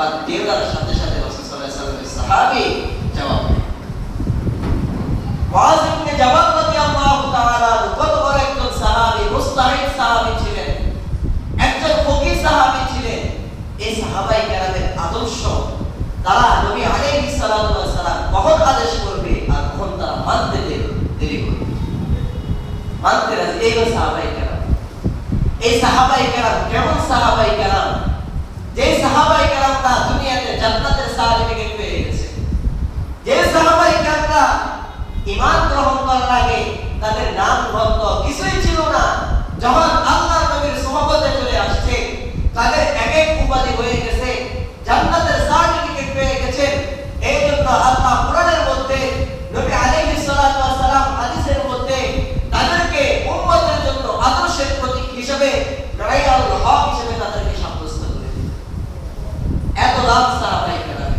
তার দেওয়ার সাথে সাথে রাসূল সাল্লাল্লাহু আলাইহি ওয়াসাল্লামের সাহাবী জবাব দেয়। মুআয ইবনে জাবাল রাদিয়াল্লাহু তাআলা কত বড় একজন সাহাবী, মুস্তাহিদ সাহাবী ছিলেন, একজন ফকিহ সাহাবী ছিলেন। এই সাহাবায়ে কেরামের আদর্শ, তারা নবী আলাইহিস সালাতু ওয়াস সালাম কখন আদেশ করবে আর কখন তারা মানতে দেরি করবে, মানতে রাজি। এই সাহাবায়ে কেরাম, এই সাহাবায়ে কেরাম কেমন সাহাবায়ে কেরাম? যে সাহাবায়ে কেরামরা দুনিয়াতে জান্নাতের সার্টিফিকেট পেয়ে গেছে, যে সাহাবায়ে কেরামরা ঈমান গ্রহণ করার আগে তাদের নাম গন্ধ কিছুই ছিল না, যখন আল্লাহর নবীর সুহবতে চলে আসছে তাদের এক এক উপাধি হয়ে গেছে, জান্নাতের সার্টিফিকেট পেয়ে গেছেন। এই জন্য আল্লাহ কোরআনের মধ্যে, নবী আলাইহিস সালাতু ওয়াস সালাম হাদিসের মধ্যে তাদেরকে উম্মতের জন্য আদর্শের প্রতীক হিসেবে, রাইয়াল হক হিসেবে তাদেরকে সাব্যস্ত করে। এত লাভ সাহাবায়ে কেরাম।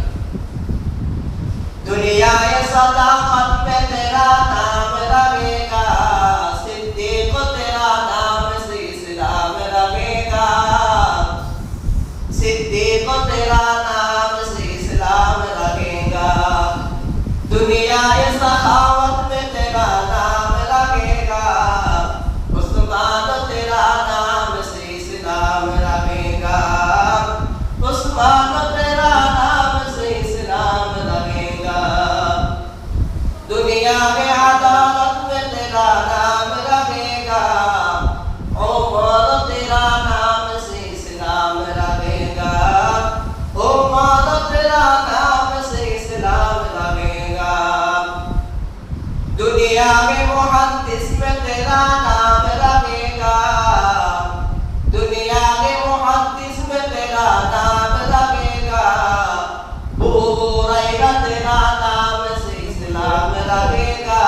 দুনিয়ায়ে সাদাকত পে তেরা নাম লাগেগা, সিদ্দিক তেরা নাম সে ইসলাম লাগেগা, सिद्दीक तेरा नाम से इस्लाम लगेगा, दुनिया ये सखावत में तेरा नाम लगेगा, उस्मान तेरा नाम से इस्लाम लगेगा, उस्मान तेरा नाम से इस्लाम लगेगा, दुनिया में अदालत में तेरा नाम लगेगा, उमर तेरा नाम से इस्लाम लगेगा, उमर तेरा नाम से इस्लाम लगेगा, दुनिया में मुहद्दिस में तेरा नाम लगेगा, दुनिया में मुहद्दिस में तेरा नाम लगेगा, अबू हुरैरा तेरा नाम से इस्लाम लगेगा,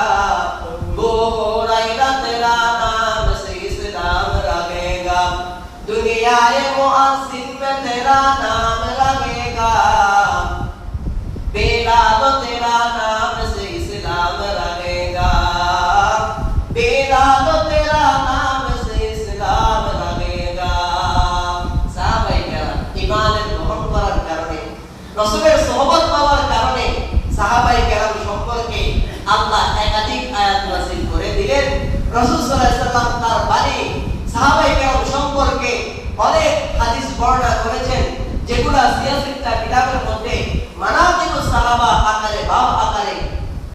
अबू हुरैरा तेरा नाम से इस्लाम लगेगा, दुनिया ये मुअज्जिन में तेरा नाम लगेगा, बिलाल तेरा नाम से इस्लाम लगेगा, बिलाल तेरा नाम से इस्लाम लगेगा। साहाबाয়ে কেরাম ঈমানের গ্রহণ করার কারণে, রাসূলের সুহবত পাওয়ার কারণে সাহাবায়ে কেরাম সম্পর্কে আল্লাহ একাধিক আয়াত নাযিল করে দিলেন। রাসূল সাল্লাল্লাহু আলাইহি ওয়াসাল্লাম তার বাণী সাহাবায়ে